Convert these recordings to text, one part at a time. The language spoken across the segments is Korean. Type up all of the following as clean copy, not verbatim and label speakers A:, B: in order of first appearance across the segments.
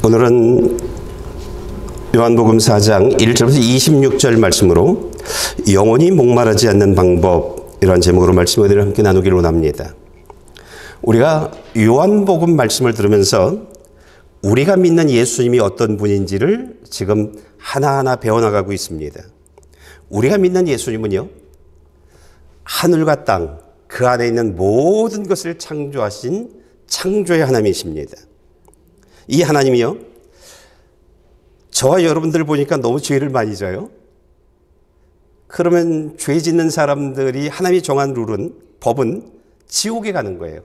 A: 오늘은 요한복음 4장 1절부터 26절 말씀으로 영원히 목마르지 않는 방법, 이런 제목으로 말씀을 함께 나누기를 원합니다. 우리가 요한복음 말씀을 들으면서 우리가 믿는 예수님이 어떤 분인지를 지금 하나하나 배워나가고 있습니다. 우리가 믿는 예수님은요, 하늘과 땅, 그 안에 있는 모든 것을 창조하신 창조의 하나님이십니다. 이 하나님이요, 저와 여러분들 보니까 너무 죄를 많이 져요. 그러면 죄 짓는 사람들이 하나님이 정한 룰은, 법은 지옥에 가는 거예요.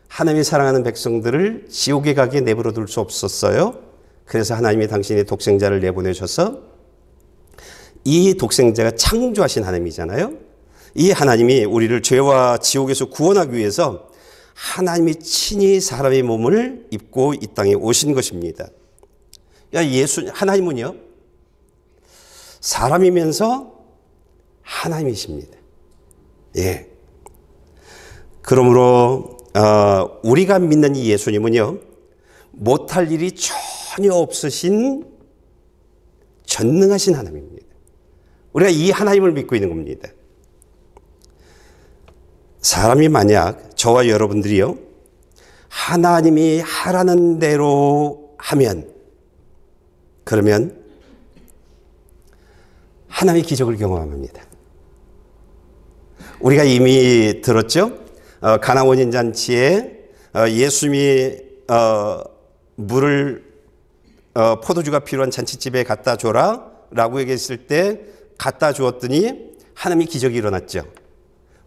A: 하나님이 사랑하는 백성들을 지옥에 가게 내버려 둘 수 없었어요. 그래서 하나님이 당신의 독생자를 내보내셔서, 이 독생자가 창조하신 하나님이잖아요. 이 하나님이 우리를 죄와 지옥에서 구원하기 위해서 하나님이 친히 사람의 몸을 입고 이 땅에 오신 것입니다. 하나님은요, 사람이면서 하나님이십니다. 예. 그러므로 우리가 믿는 이 예수님은요, 못할 일이 전혀 없으신 전능하신 하나님입니다. 우리가 이 하나님을 믿고 있는 겁니다. 사람이 만약, 저와 여러분들이요, 하나님이 하라는 대로 하면, 그러면 하나님의 기적을 경험합니다. 우리가 이미 들었죠? 가나 원인 잔치에 예수님이 물을 포도주가 필요한 잔치집에 갖다 줘라 라고 얘기했을 때 갖다 주었더니 하나님의 기적이 일어났죠.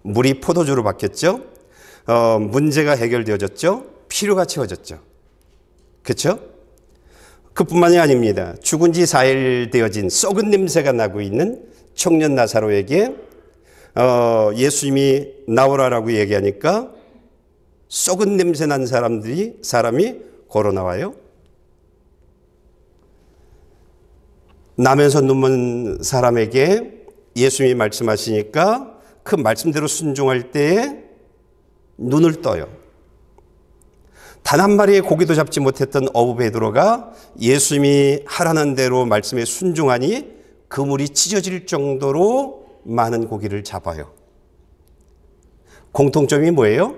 A: 물이 포도주로 바뀌었죠. 문제가 해결되어졌죠. 필요가 채워졌죠. 그렇죠? 그뿐만이 아닙니다. 죽은 지 4일 되어진 썩은 냄새가 나고 있는 청년 나사로에게 예수님이 나오라라고 얘기하니까 썩은 냄새 난 사람이 걸어 나와요. 나면서 눈먼 사람에게 예수님이 말씀하시니까 그 말씀대로 순종할 때에 눈을 떠요. 단 한 마리의 고기도 잡지 못했던 어부 베드로가 예수님이 하라는 대로 말씀에 순종하니 그물이 찢어질 정도로 많은 고기를 잡아요. 공통점이 뭐예요?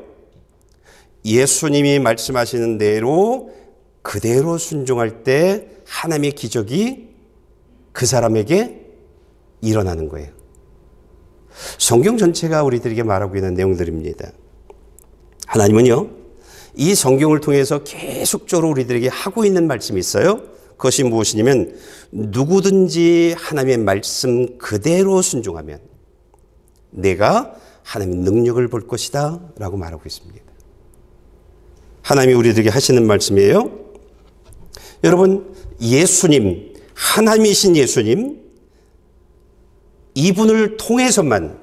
A: 예수님이 말씀하시는 대로 그대로 순종할 때 하나님의 기적이 그 사람에게 일어나는 거예요. 성경 전체가 우리들에게 말하고 있는 내용들입니다. 하나님은요, 이 성경을 통해서 계속적으로 우리들에게 하고 있는 말씀이 있어요. 그것이 무엇이냐면, 누구든지 하나님의 말씀 그대로 순종하면 내가 하나님의 능력을 볼 것이다 라고 말하고 있습니다. 하나님이 우리들에게 하시는 말씀이에요. 여러분, 예수님, 하나님이신 예수님, 이분을 통해서만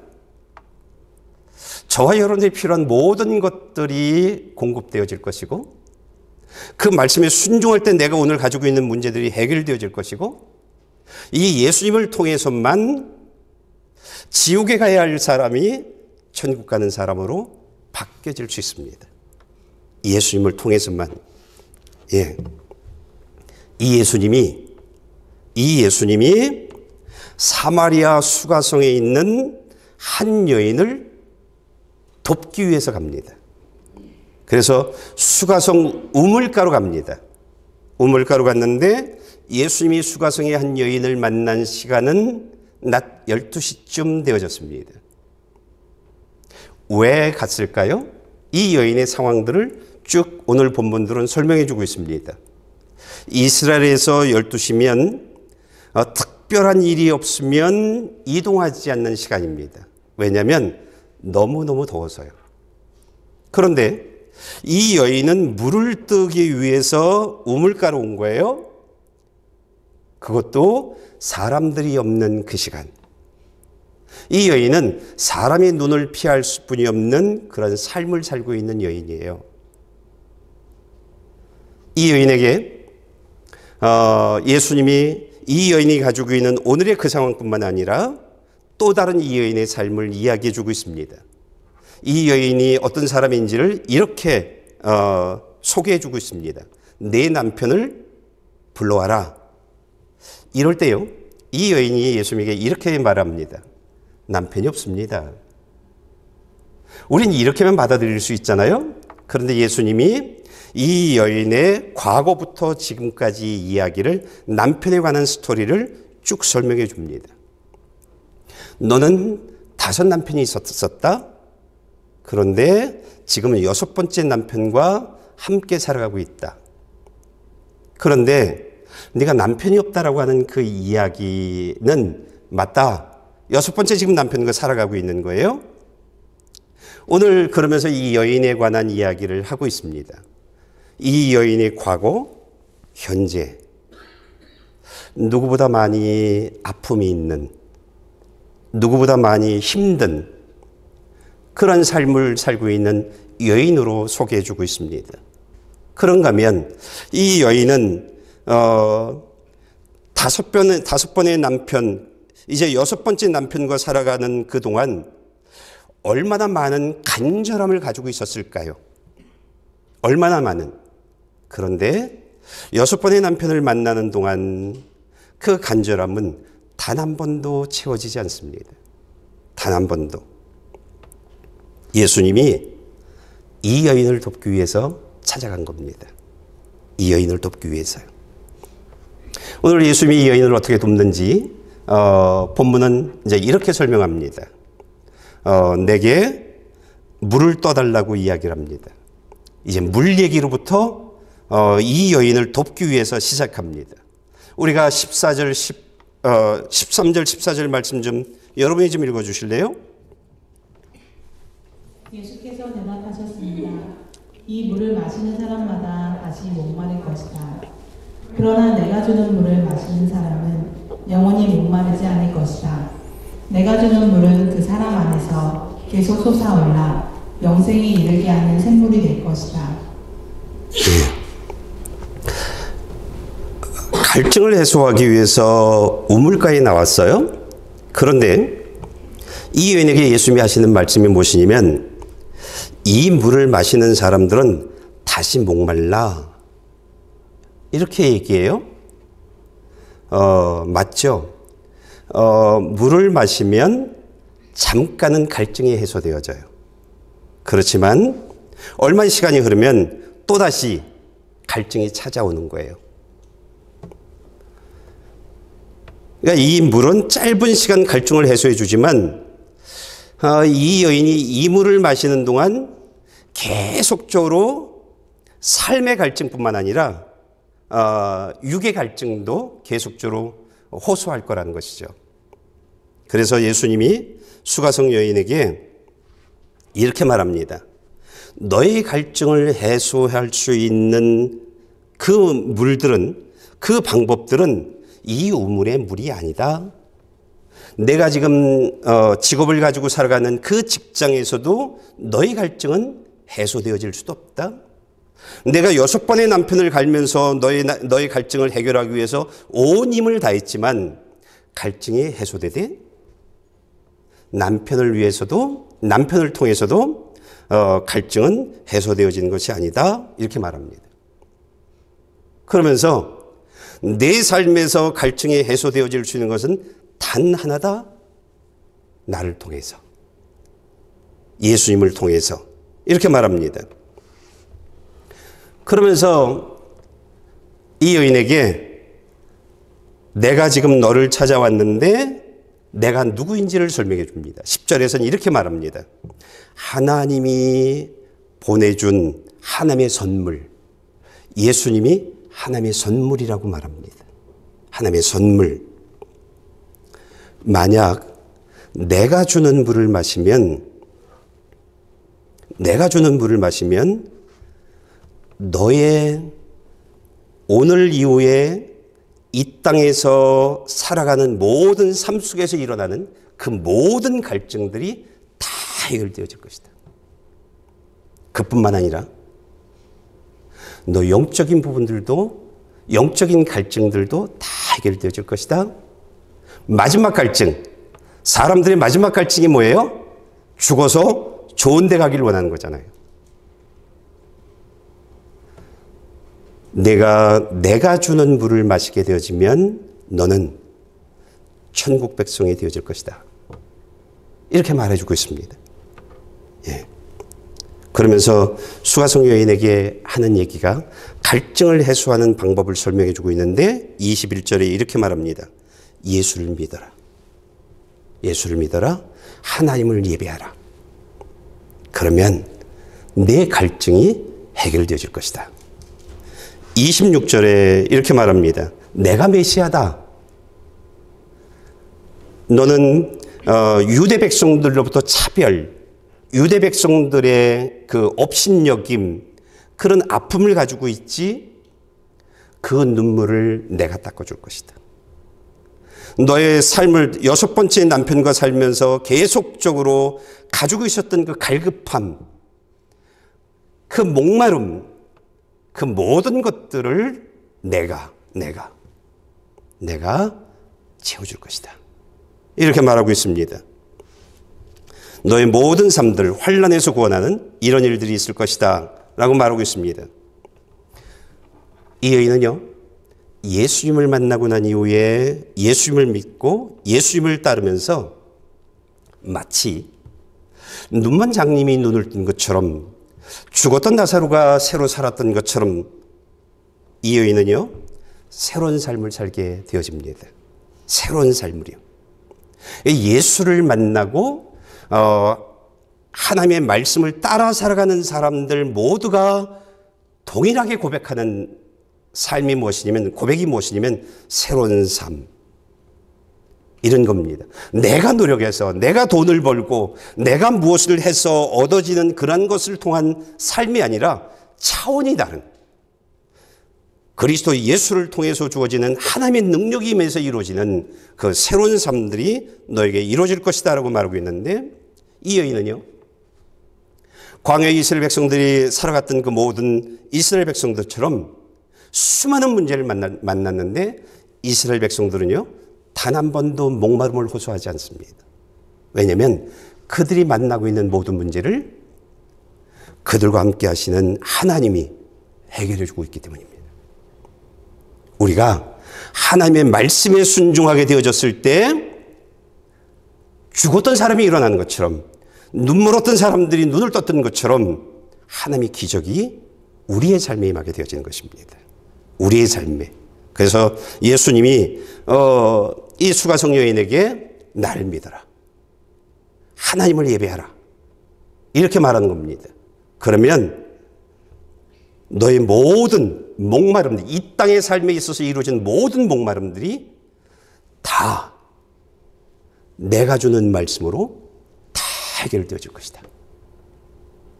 A: 저와 여러분들이 필요한 모든 것들이 공급되어질 것이고, 그 말씀에 순종할 때 내가 오늘 가지고 있는 문제들이 해결되어질 것이고, 이 예수님을 통해서만 지옥에 가야 할 사람이 천국 가는 사람으로 바뀌어질 수 있습니다. 예수님을 통해서만. 예. 이 예수님이 사마리아 수가성에 있는 한 여인을 돕기 위해서 갑니다. 그래서 수가성 우물가로 갑니다. 우물가로 갔는데 예수님이 수가성의 한 여인을 만난 시간은 낮 12시쯤 되어졌습니다. 왜 갔을까요? 이 여인의 상황들을 쭉 오늘 본문들은 설명해 주고 있습니다. 이스라엘에서 12시면 특별한 일이 없으면 이동하지 않는 시간입니다. 왜냐하면 너무너무 더워서요. 그런데 이 여인은 물을 뜨기 위해서 우물가로 온 거예요. 그것도 사람들이 없는 그 시간. 이 여인은 사람의 눈을 피할 수뿐이 없는 그런 삶을 살고 있는 여인이에요. 이 여인에게 예수님이 이 여인이 가지고 있는 오늘의 그 상황뿐만 아니라 또 다른 이 여인의 삶을 이야기해 주고 있습니다. 이 여인이 어떤 사람인지를 이렇게 소개해 주고 있습니다. 내 남편을 불러와라. 이럴 때요, 이 여인이 예수님에게 이렇게 말합니다. 남편이 없습니다. 우린 이렇게만 받아들일 수 있잖아요. 그런데 예수님이 이 여인의 과거부터 지금까지 이야기를, 남편에 관한 스토리를 쭉 설명해 줍니다. 너는 5 남편이 있었다. 그런데 지금은 6번째 남편과 함께 살아가고 있다. 그런데 네가 남편이 없다라고 하는 그 이야기는 맞다. 6번째 지금 남편과 살아가고 있는 거예요. 오늘 그러면서 이 여인에 관한 이야기를 하고 있습니다. 이 여인의 과거, 현재, 누구보다 많이 아픔이 있는, 누구보다 많이 힘든 그런 삶을 살고 있는 여인으로 소개해 주고 있습니다. 그런가 하면 이 여인은 5번의 남편, 이제 6번째 남편과 살아가는 그동안 얼마나 많은 간절함을 가지고 있었을까요? 얼마나 많은. 그런데 6번의 남편을 만나는 동안 그 간절함은 단 한 번도 채워지지 않습니다. 단 한 번도. 예수님이 이 여인을 돕기 위해서 찾아간 겁니다. 이 여인을 돕기 위해서요. 오늘 예수님이 이 여인을 어떻게 돕는지 본문은 이제 이렇게 설명합니다. 내게 물을 떠달라고 이야기를 합니다. 이제 물 얘기로부터 이 여인을 돕기 위해서 시작합니다. 우리가 13절, 14절 말씀 좀 여러분이 좀 읽어주실래요?
B: 예수께서 대답하셨습니다. 이 물을 마시는 사람마다 다시 목마를 것이다. 그러나 내가 주는 물을 마시는 사람은 영원히 목마르지 않을 것이다. 내가 주는 물은 그 사람 안에서 계속 솟아올라 영생에 이르게 하는 샘물이 될 것이다.
A: 갈증을 해소하기 위해서 우물가에 나왔어요. 그런데 이 여인에게 예수님이 하시는 말씀이 무엇이냐면, 이 물을 마시는 사람들은 다시 목말라. 이렇게 얘기해요. 맞죠? 물을 마시면 잠깐은 갈증이 해소되어져요. 그렇지만 얼마의 시간이 흐르면 또다시 갈증이 찾아오는 거예요. 그러니까 이 물은 짧은 시간 갈증을 해소해 주지만 이 여인이 이 물을 마시는 동안 계속적으로 삶의 갈증뿐만 아니라 육의 갈증도 계속적으로 호소할 거라는 것이죠. 그래서 예수님이 수가성 여인에게 이렇게 말합니다. 너의 갈증을 해소할 수 있는 그 물들은, 그 방법들은 이 우물의 물이 아니다. 내가 지금 직업을 가지고 살아가는 그 직장에서도 너의 갈증은 해소되어질 수도 없다. 내가 6번의 남편을 갈면서 너의 갈증을 해결하기 위해서 온 힘을 다했지만 갈증이 해소되되 남편을 통해서도 갈증은 해소되어지는 것이 아니다. 이렇게 말합니다. 그러면서 내 삶에서 갈증이 해소되어질 수 있는 것은 단 하나다. 나를 통해서, 예수님을 통해서, 이렇게 말합니다. 그러면서 이 여인에게 내가 지금 너를 찾아왔는데 내가 누구인지를 설명해 줍니다. 10절에서는 이렇게 말합니다. 하나님이 보내준 하나님의 선물, 예수님이 하나님의 선물이라고 말합니다. 하나님의 선물. 만약 내가 주는 물을 마시면 너의 오늘 이후에 이 땅에서 살아가는 모든 삶 속에서 일어나는 그 모든 갈증들이 다 해결되어질 것이다. 그뿐만 아니라 너 영적인 부분들도, 영적인 갈증들도 다 해결되어질 것이다. 마지막 갈증, 사람들의 마지막 갈증이 뭐예요? 죽어서 좋은 데 가기를 원하는 거잖아요. 내가 주는 물을 마시게 되어지면 너는 천국 백성이 되어질 것이다. 이렇게 말해주고 있습니다. 예. 그러면서 수가성 여인에게 하는 얘기가 갈증을 해소하는 방법을 설명해주고 있는데 21절에 이렇게 말합니다. 예수를 믿어라. 예수를 믿어라. 하나님을 예배하라. 그러면 내 갈증이 해결되어질 것이다. 26절에 이렇게 말합니다. 내가 메시아다. 너는 유대 백성들로부터 차별, 유대 백성들의 그 업신여김, 그런 아픔을 가지고 있지, 그 눈물을 내가 닦아줄 것이다. 너의 삶을 6번째 남편과 살면서 계속적으로 가지고 있었던 그 갈급함, 그 목마름, 그 모든 것들을 내가 채워줄 것이다. 이렇게 말하고 있습니다. 너의 모든 삶들 환난에서 구원하는 이런 일들이 있을 것이다 라고 말하고 있습니다. 이 여인은요, 예수님을 만나고 난 이후에 예수님을 믿고 예수님을 따르면서 마치 눈먼 장님이 눈을 뜬 것처럼, 죽었던 나사로가 새로 살았던 것처럼 이 여인은요, 새로운 삶을 살게 되어집니다. 새로운 삶을요. 예수를 만나고 하나님의 말씀을 따라 살아가는 사람들 모두가 동일하게 고백하는 삶이 무엇이냐면, 고백이 무엇이냐면 새로운 삶, 이런 겁니다. 내가 노력해서, 내가 돈을 벌고, 내가 무엇을 해서 얻어지는 그런 것을 통한 삶이 아니라 차원이 다른, 그리스도 예수를 통해서 주어지는 하나님의 능력이 임해서 이루어지는 그 새로운 삶들이 너에게 이루어질 것이다 라고 말하고 있는데, 이 여인은요, 광야의 이스라엘 백성들이 살아갔던 그 모든 이스라엘 백성들처럼 수많은 문제를 만났는데, 이스라엘 백성들은요, 단 한 번도 목마름을 호소하지 않습니다. 왜냐하면 그들이 만나고 있는 모든 문제를 그들과 함께 하시는 하나님이 해결해 주고 있기 때문입니다. 우리가 하나님의 말씀에 순종하게 되어졌을 때 죽었던 사람이 일어나는 것처럼, 눈물 없던 사람들이 눈을 떴던 것처럼 하나님의 기적이 우리의 삶에 임하게 되어지는 것입니다. 우리의 삶에. 그래서 예수님이 이 수가성 여인에게 나를 믿어라, 하나님을 예배하라, 이렇게 말하는 겁니다. 그러면 너의 모든 목마름들, 이 땅의 삶에 있어서 이루어진 모든 목마름들이 다 내가 주는 말씀으로 다 해결되어질 것이다.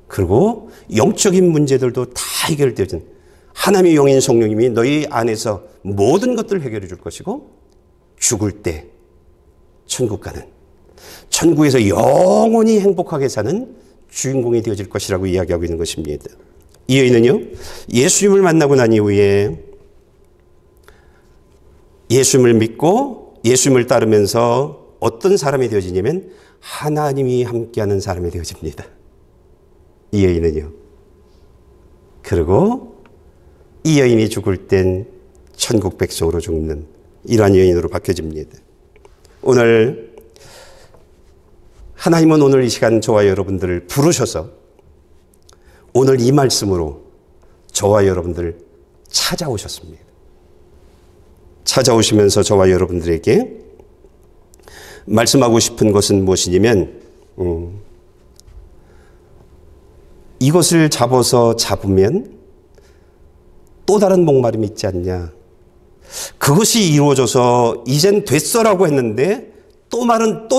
A: 그리고 영적인 문제들도 다 해결되어진, 하나님의 영인 성령님이 너희 안에서 모든 것들을 해결해 줄 것이고, 죽을 때 천국 가는, 천국에서 영원히 행복하게 사는 주인공이 되어질 것이라고 이야기하고 있는 것입니다. 이 여인은요, 예수님을 만나고 난 이후에 예수님을 믿고 예수님을 따르면서 어떤 사람이 되어지냐면 하나님이 함께하는 사람이 되어집니다. 이 여인은요. 그리고 이 여인이 죽을 땐 천국 백성으로 죽는 이러한 여인으로 바뀌어집니다. 오늘 하나님은 오늘 이 시간 저와 여러분들을 부르셔서 오늘 이 말씀으로 저와 여러분들을 찾아오셨습니다. 찾아오시면서 저와 여러분들에게 말씀하고 싶은 것은 무엇이냐면, 이것을 잡으면 또 다른 목마름이 있지 않냐. 그것이 이루어져서 이젠 됐어라고 했는데 또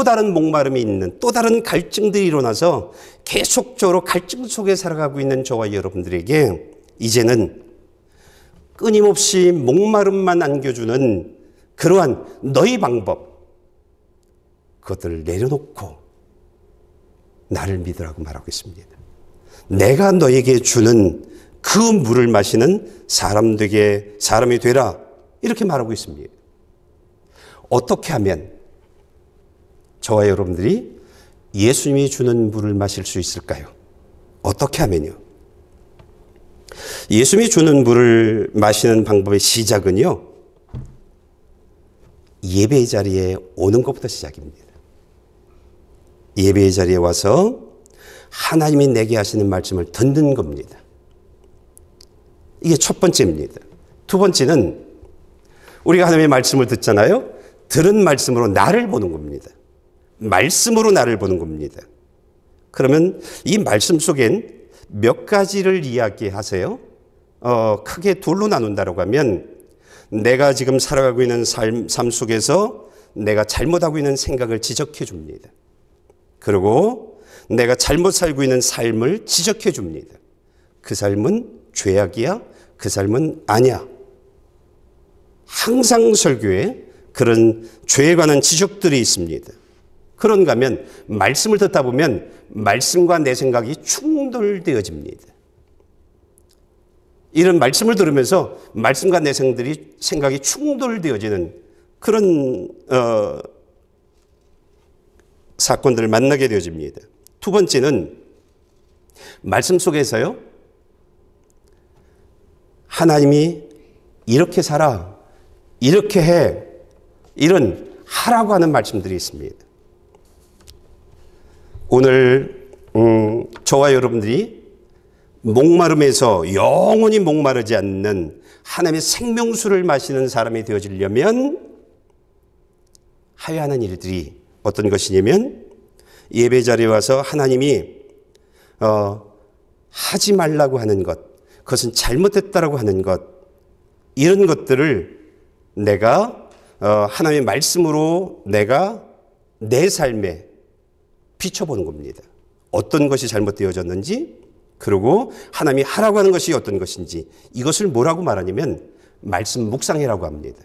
A: 다른 목마름이 있는, 또 다른 갈증들이 일어나서 계속적으로 갈증 속에 살아가고 있는 저와 여러분들에게 이제는 끊임없이 목마름만 안겨주는 그러한 너희 방법, 그것들을 내려놓고 나를 믿으라고 말하고 있습니다. 내가 너에게 주는 그 물을 마시는 사람이 되라, 이렇게 말하고 있습니다. 어떻게 하면 저와 여러분들이 예수님이 주는 물을 마실 수 있을까요? 어떻게 하면요? 예수님이 주는 물을 마시는 방법의 시작은요, 예배의 자리에 오는 것부터 시작입니다. 예배의 자리에 와서 하나님이 내게 하시는 말씀을 듣는 겁니다. 이게 첫 번째입니다. 두 번째는 우리가 하나님의 말씀을 듣잖아요. 들은 말씀으로 나를 보는 겁니다. 말씀으로 나를 보는 겁니다. 그러면 이 말씀 속엔 몇 가지를 이야기하세요? 크게 둘로 나눈다고 하면 내가 지금 살아가고 있는 삶 속에서 내가 잘못하고 있는 생각을 지적해 줍니다. 그리고 내가 잘못 살고 있는 삶을 지적해 줍니다. 그 삶은 죄악이야? 그 삶은 아니야. 항상 설교에 그런 죄에 관한 지적들이 있습니다. 그런가 하면 말씀을 듣다 보면 말씀과 내 생각이 충돌되어집니다. 이런 말씀을 들으면서 말씀과 내 생각이 충돌되어지는 그런 사건들을 만나게 되어집니다. 두 번째는 말씀 속에서요, 하나님이 이렇게 살아, 이렇게 해, 이런 하라고 하는 말씀들이 있습니다. 오늘 저와 여러분들이 목마름에서 영원히 목마르지 않는 하나님의 생명수를 마시는 사람이 되어지려면 하여야 하는 일들이 어떤 것이냐면, 예배 자리에 와서 하나님이 하지 말라고 하는 것, 그것은 잘못됐다라고 하는 것, 이런 것들을 내가 하나님의 말씀으로 내가 내 삶에 비춰보는 겁니다. 어떤 것이 잘못되어졌는지, 그리고 하나님이 하라고 하는 것이 어떤 것인지, 이것을 뭐라고 말하냐면 말씀 묵상이라고 합니다.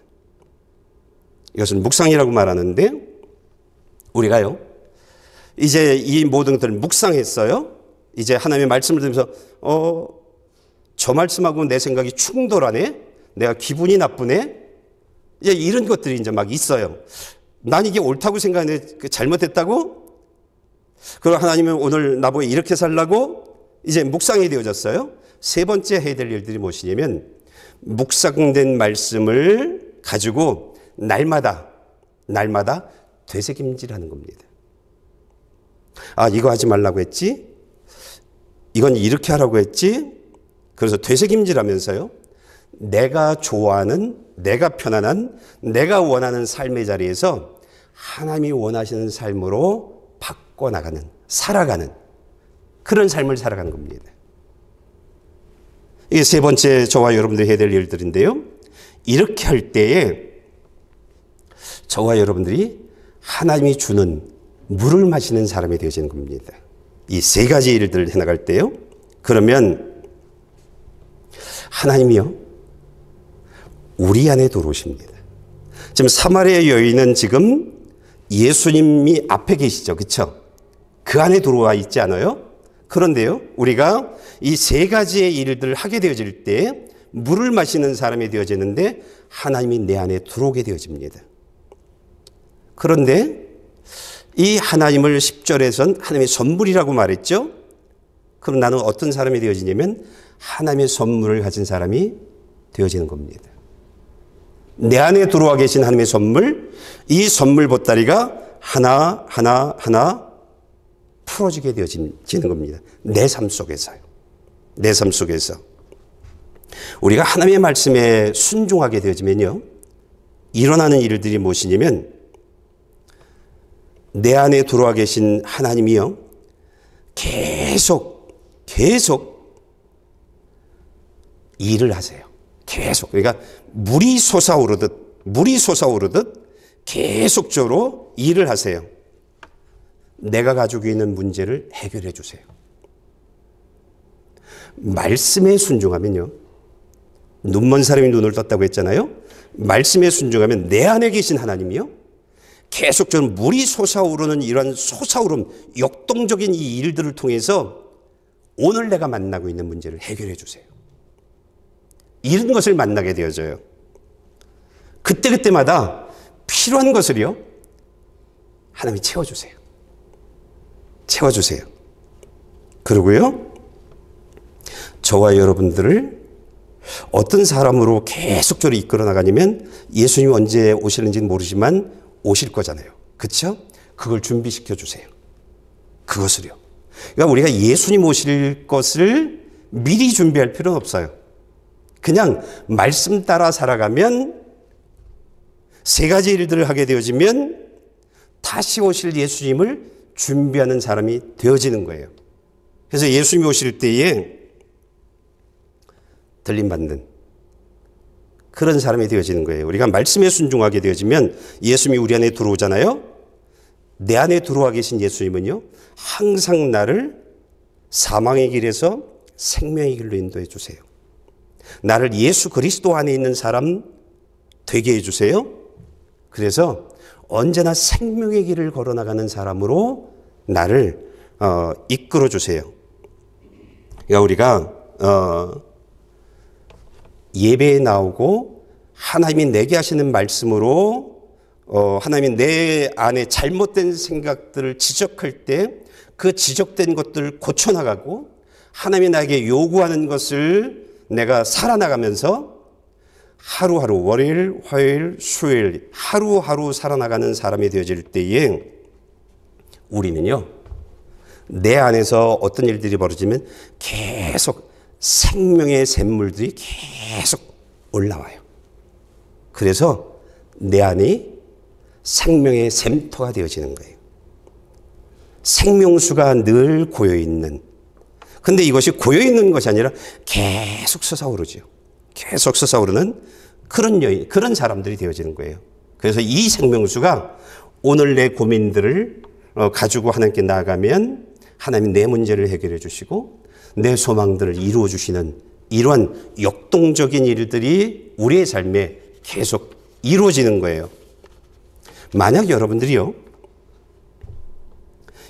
A: 이것은 묵상이라고 말하는데, 우리가요, 이제 이 모든 것들을 묵상했어요. 이제 하나님의 말씀을 들으면서 저 말씀하고 내 생각이 충돌하네, 내가 기분이 나쁘네, 이제 이런 것들이 이제 막 있어요. 난 이게 옳다고 생각하는데 잘못했다고? 그럼 하나님은 오늘 나보고 이렇게 살라고? 이제 묵상이 되어졌어요. 세 번째 해야 될 일들이 무엇이냐면, 묵상된 말씀을 가지고 날마다 되새김질하는 겁니다. 아, 이거 하지 말라고 했지? 이건 이렇게 하라고 했지? 그래서 되새김질하면서요, 내가 좋아하는, 내가 편안한, 내가 원하는 삶의 자리에서 하나님이 원하시는 삶으로 바꿔나가는, 살아가는 그런 삶을 살아가는 겁니다. 이게 세 번째 저와 여러분들이 해야 될 일들인데요. 이렇게 할 때에 저와 여러분들이 하나님이 주는 물을 마시는 사람이 되어지는 겁니다. 이 세 가지 일들을 해나갈 때요. 그러면 하나님이요, 우리 안에 들어오십니다. 지금 사마리아 여인은 지금 예수님이 앞에 계시죠. 그렇죠? 그 안에 들어와 있지 않아요? 그런데요, 우리가 이 세 가지의 일들을 하게 되어질 때 물을 마시는 사람이 되어지는데 하나님이 내 안에 들어오게 되어집니다. 그런데 이 하나님을 10절에선 하나님의 선물이라고 말했죠. 그럼 나는 어떤 사람이 되어지냐면 하나님의 선물을 가진 사람이 되어지는 겁니다. 내 안에 들어와 계신 하나님의 선물, 이 선물 보따리가 하나 풀어지게 되어지는 겁니다. 내 삶 속에서요. 내 삶 속에서. 우리가 하나님의 말씀에 순종하게 되어지면요, 일어나는 일들이 무엇이냐면, 내 안에 들어와 계신 하나님이요, 계속 일을 하세요. 계속. 그러니까 물이 솟아오르듯 계속적으로 일을 하세요. 내가 가지고 있는 문제를 해결해 주세요. 말씀에 순종하면요, 눈먼 사람이 눈을 떴다고 했잖아요. 말씀에 순종하면 내 안에 계신 하나님이요, 계속적으로 물이 솟아오르는 이런 솟아오름, 역동적인 이 일들을 통해서 오늘 내가 만나고 있는 문제를 해결해 주세요. 이런 것을 만나게 되어져요. 그때마다 필요한 것을요, 하나님이 채워주세요. 그리고요, 저와 여러분들을 어떤 사람으로 계속적으로 이끌어 나가냐면 예수님이 언제 오시는지는 모르지만 오실 거잖아요. 그렇죠? 그걸 준비시켜 주세요. 그것을요. 그러니까 우리가 예수님 오실 것을 미리 준비할 필요는 없어요. 그냥 말씀 따라 살아가면 세 가지 일들을 하게 되어지면 다시 오실 예수님을 준비하는 사람이 되어지는 거예요. 그래서 예수님이 오실 때에 들림받는 그런 사람이 되어지는 거예요. 우리가 말씀에 순종하게 되어지면 예수님이 우리 안에 들어오잖아요. 내 안에 들어와 계신 예수님은요, 항상 나를 사망의 길에서 생명의 길로 인도해 주세요. 나를 예수 그리스도 안에 있는 사람 되게 해 주세요. 그래서 언제나 생명의 길을 걸어나가는 사람으로 나를 이끌어 주세요. 그러니까 우리가 예배에 나오고 하나님이 내게 하시는 말씀으로 하나님이 내 안에 잘못된 생각들을 지적할 때 그 지적된 것들을 고쳐나가고 하나님이 나에게 요구하는 것을 내가 살아나가면서 하루하루 월요일, 화요일, 수요일 하루하루 살아나가는 사람이 되어질 때에 우리는요, 내 안에서 어떤 일들이 벌어지면 계속 생명의 샘물들이 계속 올라와요. 그래서 내 안이 생명의 샘터가 되어지는 거예요. 생명수가 늘 고여있는, 근데 이것이 고여있는 것이 아니라 계속 솟아오르죠. 계속 솟아오르는 그런 사람들이 되어지는 거예요. 그래서 이 생명수가 오늘 내 고민들을 가지고 하나님께 나아가면 하나님이 내 문제를 해결해 주시고 내 소망들을 이루어 주시는 이러한 역동적인 일들이 우리의 삶에 계속 이루어지는 거예요. 만약 여러분들이요,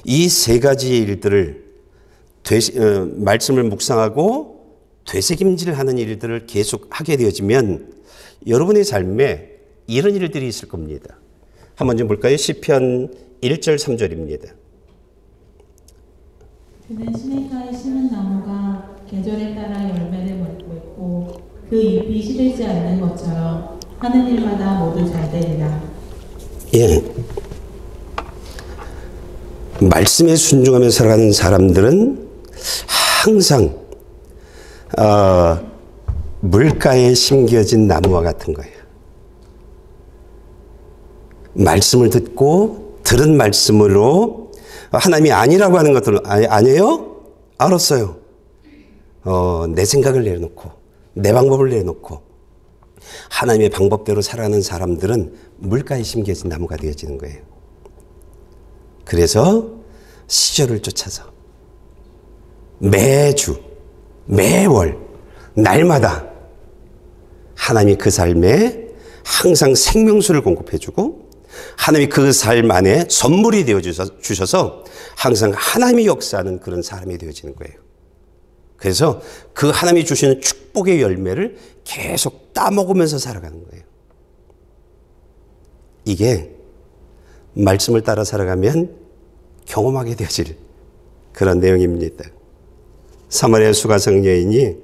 A: 이 세 가지 일들을 말씀을 묵상하고 되새김질하는 일들을 계속 하게 되어지면 여러분의 삶에 이런 일들이 있을 겁니다. 한번 좀 볼까요? 시편 1절 3절입니다.
B: 그는 시냇가에 심은 나무가 계절에 따라 열매를 맺고 그 잎이 시들지 않는 것처럼 하는 일마다 모두 잘 되리라.
A: 예. 말씀에 순종하며 살아가는 사람들은 항상 물가에 심겨진 나무와 같은 거예요. 말씀을 듣고 들은 말씀으로 하나님이 아니라고 하는 것들은 아니에요? 알았어요. 내 생각을 내려놓고 내 방법을 내려놓고 하나님의 방법대로 살아가는 사람들은 물가에 심겨진 나무가 되어지는 거예요. 그래서 시절을 쫓아서 매주 매월 날마다 하나님이 그 삶에 항상 생명수를 공급해주고 하나님이 그 삶 안에 선물이 되어 주셔서 항상 하나님이 역사하는 그런 사람이 되어지는 거예요. 그래서 그 하나님이 주시는 축복의 열매를 계속 따먹으면서 살아가는 거예요. 이게 말씀을 따라 살아가면 경험하게 되어질 그런 내용입니다. 사마리아 수가성 여인이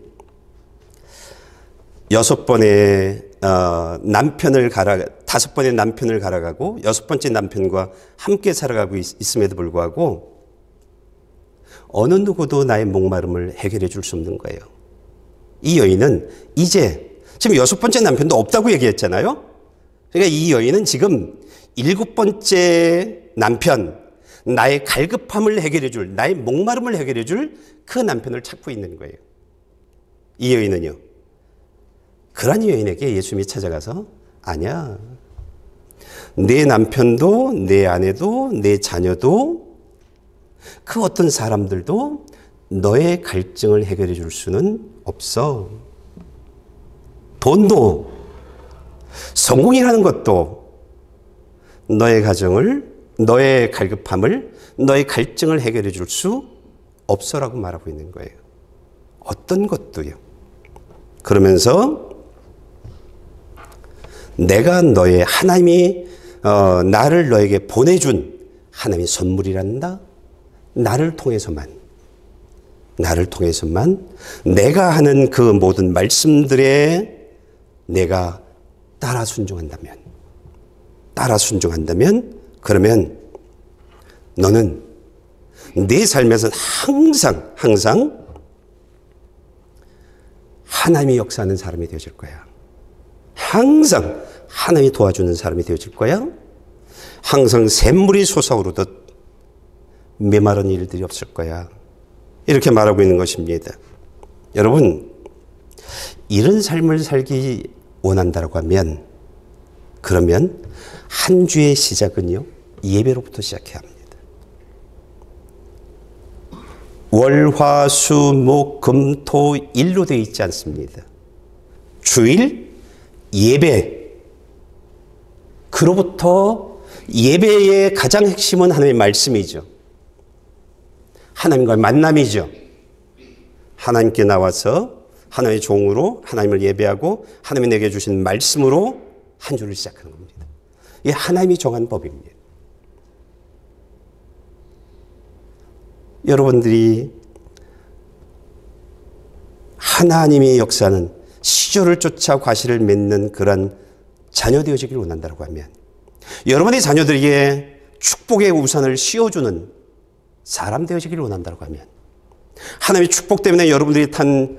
A: 5번의 남편을 갈아가고 6번째 남편과 함께 살아가고 있음에도 불구하고 어느 누구도 나의 목마름을 해결해 줄 수 없는 거예요. 이 여인은 이제 지금 6번째 남편도 없다고 얘기했잖아요. 그러니까 이 여인은 지금 7번째 남편, 나의 갈급함을 해결해 줄, 나의 목마름을 해결해 줄 그 남편을 찾고 있는 거예요. 이 여인은요, 그런 여인에게 예수님이 찾아가서 아니야, 내 남편도 내 아내도 내 자녀도 그 어떤 사람들도 너의 갈증을 해결해 줄 수는 없어. 돈도 성공이라는 것도 너의 가정을, 너의 갈급함을, 너의 갈증을 해결해 줄 수 없어라고 말하고 있는 거예요. 어떤 것도요. 그러면서 내가 너의 하나님이 나를 너에게 보내준 하나님의 선물이란다. 나를 통해서만 나를 통해서만 내가 하는 그 모든 말씀들에 내가 따라 순종한다면 그러면 너는 네 삶에서는 항상 하나님이 역사하는 사람이 되어질 거야. 항상 하나님이 도와주는 사람이 되어질 거야. 항상 샘물이 솟아오르듯 메마른 일들이 없을 거야. 이렇게 말하고 있는 것입니다. 여러분, 이런 삶을 살기 원한다고 하면 그러면 한 주의 시작은요, 예배로부터 시작해야 합니다. 월, 화, 수, 목, 금, 토, 일로 되어 있지 않습니다. 주일, 예배. 그로부터 예배의 가장 핵심은 하나님의 말씀이죠. 하나님과의 만남이죠. 하나님께 나와서 하나님의 종으로 하나님을 예배하고 하나님이 내게 주신 말씀으로 한 주를 시작하는 겁니다. 이게 하나님이 정한 법입니다. 여러분들이 하나님의 역사는 시조를 쫓아 과실을 맺는 그런 자녀 되어지기를 원한다고 하면 여러분의 자녀들에게 축복의 우산을 씌워주는 사람 되어지기를 원한다고 하면 하나님의 축복 때문에 여러분들이 탄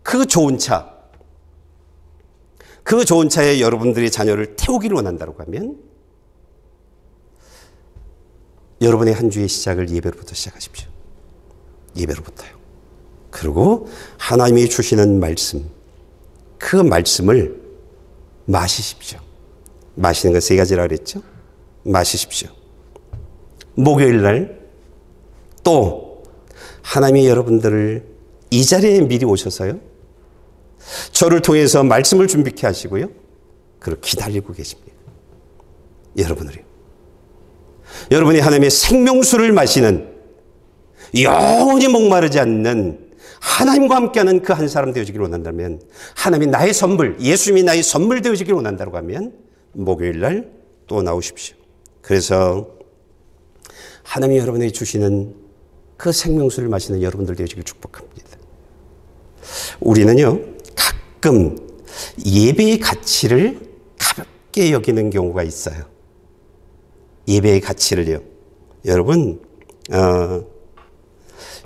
A: 그 좋은 차에 여러분들의 자녀를 태우기를 원한다고 하면 여러분의 한 주의 시작을 예배로부터 시작하십시오. 예배로부터요. 그리고 하나님이 주시는 말씀, 그 말씀을 마시십시오. 마시는 거 세 가지라 그랬죠? 마시십시오. 목요일 날 또 하나님이 여러분들을 이 자리에 미리 오셔서요, 저를 통해서 말씀을 준비케 하시고요, 그걸 기다리고 계십니다. 여러분이 하나님의 생명수를 마시는, 영원히 목마르지 않는 하나님과 함께하는 그 한 사람 되어지기를 원한다면, 하나님이 나의 선물, 예수님이 나의 선물 되어지기를 원한다고 하면 목요일 날 또 나오십시오. 그래서 하나님이 여러분에게 주시는 그 생명수를 마시는 여러분들 되어지기를 축복합니다. 우리는요, 가끔 예배의 가치를 가볍게 여기는 경우가 있어요. 예배의 가치를요. 여러분,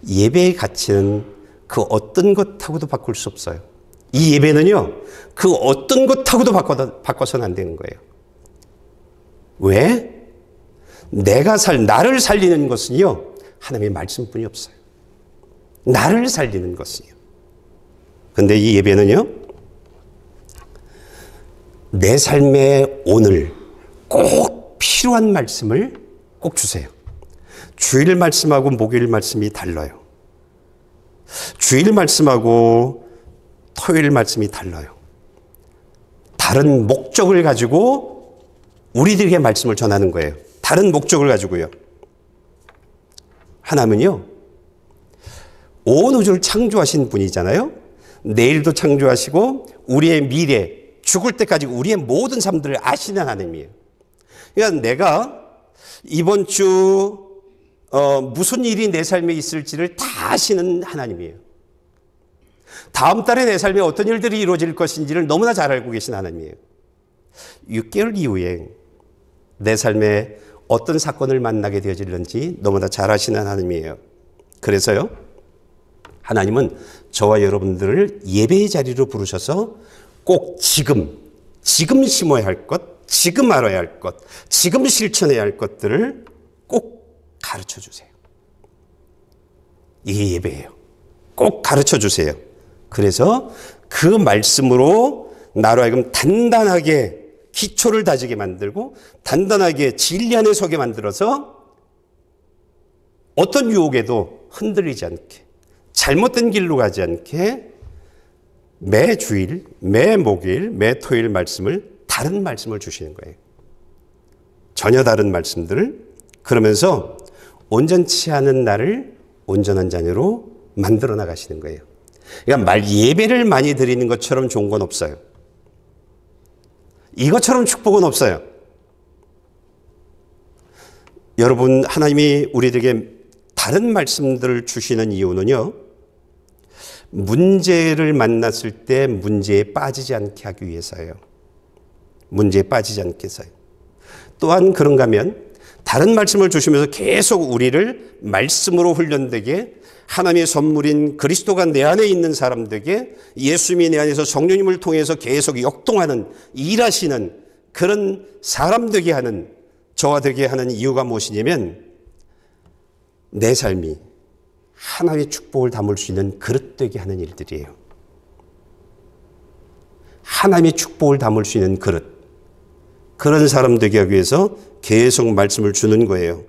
A: 예배의 가치는 그 어떤 것하고도 바꿀 수 없어요. 이 예배는요, 그 어떤 것하고도 바꿔서는 안 되는 거예요. 왜? 나를 살리는 것은요, 하나님의 말씀뿐이 없어요. 나를 살리는 것은요. 근데 이 예배는요, 내 삶의 오늘 꼭 필요한 말씀을 꼭 주세요. 주일 말씀하고 목요일 말씀이 달라요. 주일 말씀하고 토요일 말씀이 달라요. 다른 목적을 가지고 우리들에게 말씀을 전하는 거예요. 다른 목적을 가지고요. 하나님은요, 온 우주를 창조하신 분이잖아요. 내일도 창조하시고 우리의 미래, 죽을 때까지 우리의 모든 삶들을 아시는 하나님이에요. 그러니까 내가 이번 주 무슨 일이 내 삶에 있을지를 다 아시는 하나님이에요. 다음 달에 내 삶에 어떤 일들이 이루어질 것인지를 너무나 잘 알고 계신 하나님이에요. 6개월 이후에 내 삶에 어떤 사건을 만나게 되어질는지 너무나 잘 아시는 하나님이에요. 그래서요, 하나님은 저와 여러분들을 예배의 자리로 부르셔서 꼭 지금 심어야 할 것, 지금 알아야 할 것, 지금 실천해야 할 것들을 꼭 가르쳐 주세요. 이게 예배예요. 꼭 가르쳐 주세요. 그래서 그 말씀으로 나로 하여금 단단하게 기초를 다지게 만들고 단단하게 진리 안에 서게 만들어서 어떤 유혹에도 흔들리지 않게, 잘못된 길로 가지 않게 매 주일, 매 목요일, 매 토요일 다른 말씀을 주시는 거예요. 전혀 다른 말씀들을. 그러면서 온전치 않은 나를 온전한 자녀로 만들어 나가시는 거예요. 그러니까 예배를 많이 드리는 것처럼 좋은 건 없어요. 이것처럼 축복은 없어요. 여러분, 하나님이 우리들에게 다른 말씀들을 주시는 이유는요, 문제를 만났을 때 문제에 빠지지 않게 하기 위해서예요. 문제에 빠지지 않게 해서요. 또한 그런가 하면 다른 말씀을 주시면서 계속 우리를 말씀으로 훈련되게, 하나님의 선물인 그리스도가 내 안에 있는 사람들에게 예수님이 내 안에서 성령님을 통해서 계속 역동하는, 일하시는 그런 사람 되게 하는, 저와 되게 하는 이유가 무엇이냐면, 내 삶이 하나님의 축복을 담을 수 있는 그릇 되게 하는 일들이에요. 하나님의 축복을 담을 수 있는 그릇, 그런 사람 되게 하기 위해서 계속 말씀을 주는 거예요.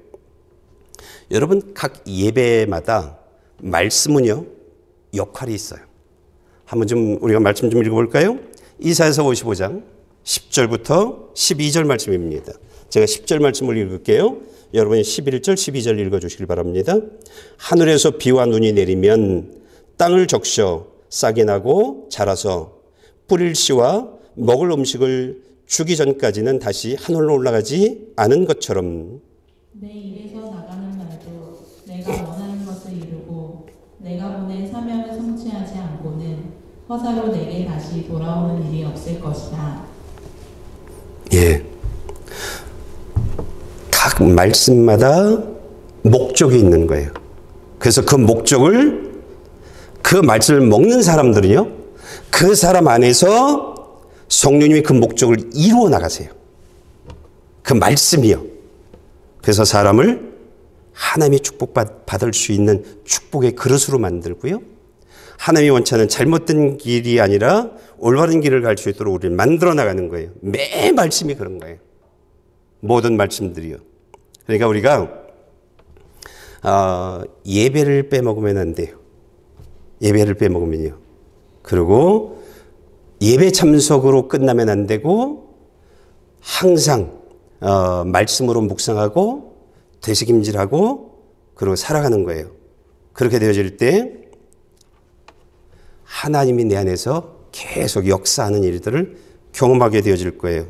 A: 여러분, 각 예배마다 말씀은요, 역할이 있어요. 한번 좀 우리가 말씀 좀 읽어볼까요? 이사야서 55장 10절부터 12절 말씀입니다. 제가 10절 말씀을 읽을게요. 여러분이 11절, 12절 읽어주시길 바랍니다. 하늘에서 비와 눈이 내리면 땅을 적셔 싹이 나고 자라서 뿌릴 씨와 먹을 음식을 주기 전까지는 다시 하늘로 올라가지 않은 것처럼,
B: 내 입에서 나가는 말도 내가 원하는 것을 이루고 내가 보낸 사명을 성취하지 않고는 허사로 내게 다시 돌아오는 일이 없을 것이다.
A: 예. 각 말씀마다 목적이 있는 거예요. 그래서 그 목적을, 그 말씀을 먹는 사람들은요, 그 사람 안에서 성령님이 그 목적을 이루어 나가세요. 그 말씀이요. 그래서 사람을 하나님의 축복받을 수 있는 축복의 그릇으로 만들고요, 하나님이 원치 않은 잘못된 길이 아니라 올바른 길을 갈 수 있도록 우리를 만들어 나가는 거예요. 매 말씀이 그런 거예요. 모든 말씀들이요. 그러니까 우리가 예배를 빼먹으면 안 돼요. 예배를 빼먹으면요. 그리고 예배 참석으로 끝나면 안 되고, 항상 말씀으로 묵상하고 되새김질하고 그리고 살아가는 거예요. 그렇게 되어질 때 하나님이 내 안에서 계속 역사하는 일들을 경험하게 되어질 거예요.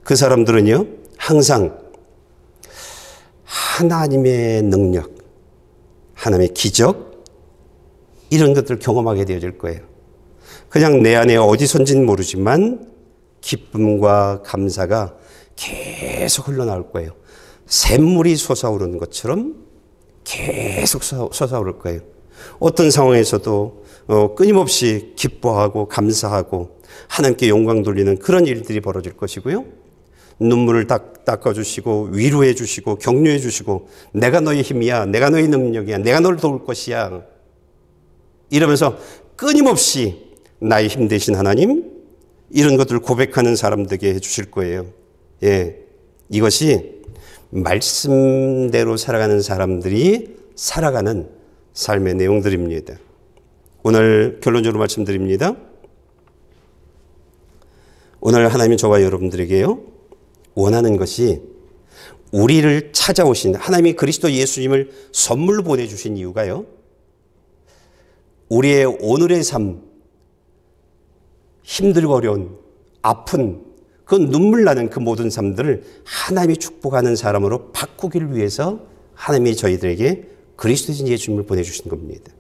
A: 그 사람들은요, 항상 하나님의 능력, 하나님의 기적, 이런 것들을 경험하게 되어질 거예요. 그냥 내 안에 어디선지는 모르지만 기쁨과 감사가 계속 흘러나올 거예요. 샘물이 솟아오르는 것처럼 계속 솟아오를 거예요. 어떤 상황에서도 끊임없이 기뻐하고 감사하고 하나님께 영광 돌리는 그런 일들이 벌어질 것이고요. 눈물을 닦아주시고 위로해 주시고 격려해 주시고, 내가 너의 힘이야, 내가 너의 능력이야, 내가 너를 도울 것이야, 이러면서 끊임없이 나의 힘 되신 하나님, 이런 것들을 고백하는 사람들에게 해주실 거예요. 예, 이것이 말씀대로 살아가는 사람들이 살아가는 삶의 내용들입니다. 오늘 결론적으로 말씀드립니다. 오늘 하나님이 저와 여러분들에게요, 원하는 것이, 우리를 찾아오신 하나님이 그리스도 예수님을 선물로 보내주신 이유가요, 우리의 오늘의 삶, 힘들고 어려운, 아픈, 그 눈물 나는 그 모든 삶들을 하나님이 축복하는 사람으로 바꾸기를 위해서 하나님이 저희들에게 그리스도인 예수님을 보내주신 겁니다.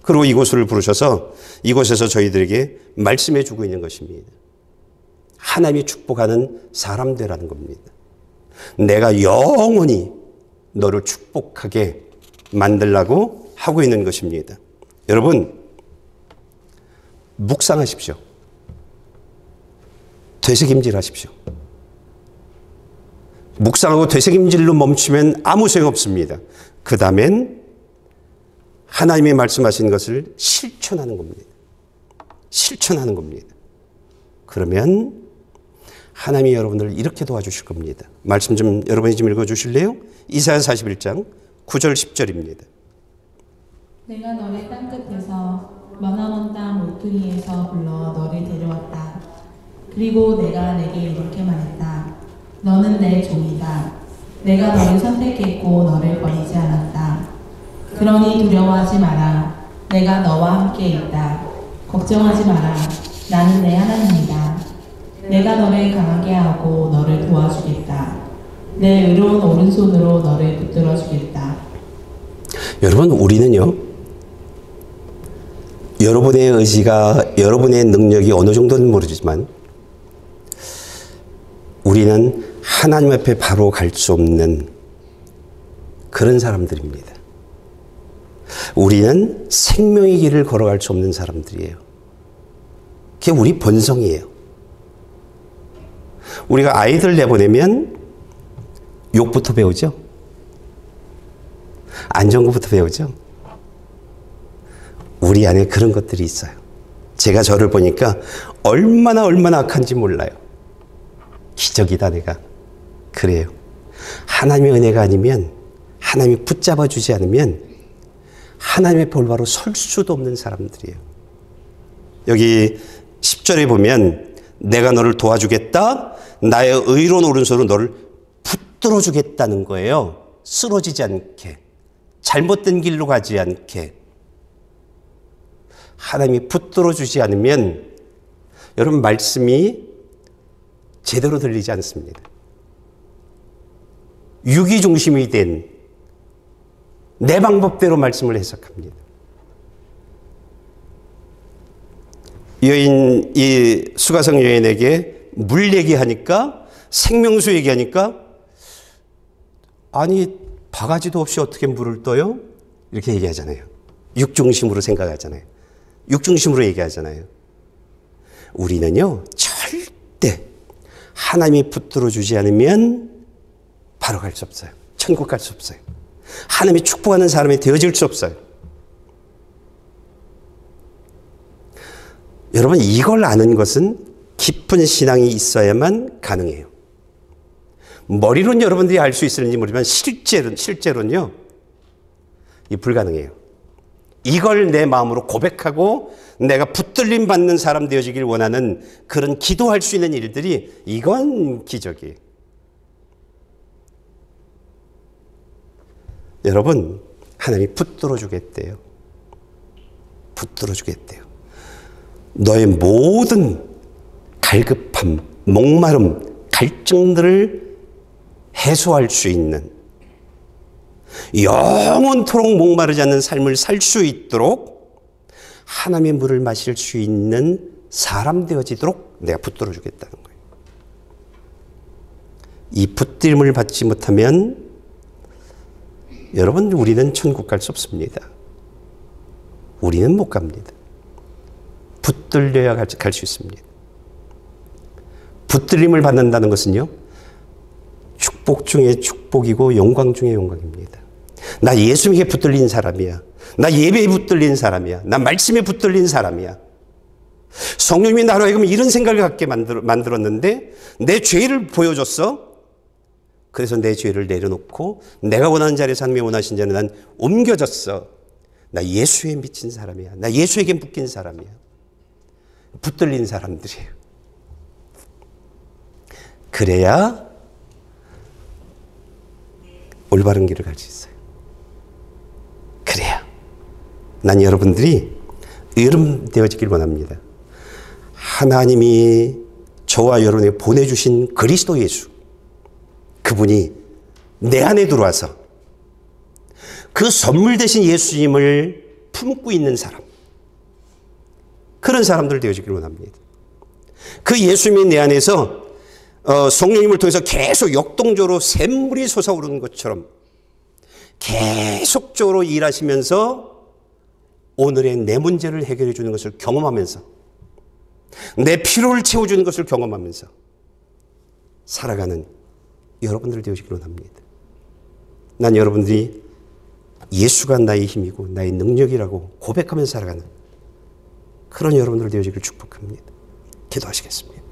A: 그리고 이곳을 부르셔서 이곳에서 저희들에게 말씀해 주고 있는 것입니다. 하나님이 축복하는 사람 되라는 겁니다. 내가 영원히 너를 축복하게 만들라고 하고 있는 것입니다. 여러분, 묵상하십시오. 되새김질하십시오. 묵상하고 되새김질로 멈추면 아무 소용없습니다. 그 다음엔 하나님이 말씀하신 것을 실천하는 겁니다. 실천하는 겁니다. 그러면 하나님이 여러분들을 이렇게 도와주실 겁니다. 말씀 좀 여러분이 좀 읽어주실래요? 이사야 41장 9절 10절입니다.
B: 내가 너를 땅끝에서 머나먼 땅 모퉁이에서 불러 너를 데려왔다. 그리고 내가 내게 이렇게 말했다. 너는 내 종이다. 내가 너를 선택했고 너를 버리지 않았다. 그러니 두려워하지 마라. 내가 너와 함께 있다. 걱정하지 마라. 나는 내 하나님이다. 내가 너를 강하게 하고 너를 도와주겠다. 내 의로운 오른손으로 너를 붙들어 주겠다.
A: 여러분, 우리는요, 여러분의 의지가, 여러분의 능력이 어느 정도는 모르지만 우리는 하나님 앞에 바로 갈 수 없는 그런 사람들입니다. 우리는 생명의 길을 걸어갈 수 없는 사람들이에요. 그게 우리 본성이에요. 우리가 아이들 내보내면 욕부터 배우죠. 안 좋은 것부터 배우죠. 우리 안에 그런 것들이 있어요. 제가 저를 보니까 얼마나 악한지 몰라요. 기적이다 내가. 그래요. 하나님의 은혜가 아니면, 하나님이 붙잡아 주지 않으면 하나님의 볼바로 설 수도 없는 사람들이에요. 여기 10절에 보면 내가 너를 도와주겠다. 나의 의로운 오른손으로 너를 붙들어 주겠다는 거예요. 쓰러지지 않게, 잘못된 길로 가지 않게. 하나님이 붙들어 주지 않으면 여러분 말씀이 제대로 들리지 않습니다. 육이 중심이 된 내 방법대로 말씀을 해석합니다. 이 수가성 여인에게 물 얘기하니까, 생명수 얘기하니까, 아니 바가지도 없이 어떻게 물을 떠요? 이렇게 얘기하잖아요. 육중심으로 생각하잖아요. 육중심으로 얘기하잖아요. 우리는요, 절대 하나님이 붙들어 주지 않으면 바로 갈 수 없어요. 천국 갈 수 없어요. 하나님이 축복하는 사람이 되어질 수 없어요. 여러분, 이걸 아는 것은 깊은 신앙이 있어야만 가능해요. 머리로는 여러분들이 알 수 있을지 모르지만 실제로는요, 이 불가능해요. 이걸 내 마음으로 고백하고 내가 붙들림 받는 사람 되어지길 원하는 그런 기도할 수 있는 일들이, 이건 기적이에요. 여러분, 하나님이 붙들어 주겠대요. 붙들어 주겠대요. 너의 모든 갈급함, 목마름, 갈증들을 해소할 수 있는, 영원토록 목마르지 않는 삶을 살 수 있도록 하나님의 물을 마실 수 있는 사람 되어지도록 내가 붙들어 주겠다는 거예요. 이 붙들림을 받지 못하면 여러분, 우리는 천국 갈 수 없습니다. 우리는 못 갑니다. 붙들려야 갈 수 있습니다. 붙들림을 받는다는 것은요, 축복 중에 축복이고 영광 중에 영광입니다. 나 예수님께 붙들린 사람이야. 나 예배에 붙들린 사람이야. 나 말씀에 붙들린 사람이야. 성령님이 나로 하여금 이런 생각을 갖게 만들었는데 내 죄를 보여줬어. 그래서 내 죄를 내려놓고 내가 원하는 자리에서 하나님이 원하신 자는 난 옮겨졌어. 나 예수에 미친 사람이야. 나 예수에게 묶인 사람이야. 붙들린 사람들이에요. 그래야 올바른 길을 갈 수 있어요. 그래야 난 여러분들이 의롭 되어지길 원합니다. 하나님이 저와 여러분에게 보내주신 그리스도 예수, 그분이 내 안에 들어와서 그 선물 대신 예수님을 품고 있는 사람, 그런 사람들 되어지길 원합니다. 그 예수님이 내 안에서 성령님을 통해서 계속 역동적으로 샘물이 솟아오르는 것처럼 계속적으로 일하시면서 오늘의 내 문제를 해결해 주는 것을 경험하면서 내 필요를 채워주는 것을 경험하면서 살아가는 여러분들 되어지길 원합니다. 난 여러분들이 예수가 나의 힘이고 나의 능력이라고 고백하면서 살아가는 그런 여러분들 되어지길 축복합니다. 기도하시겠습니다.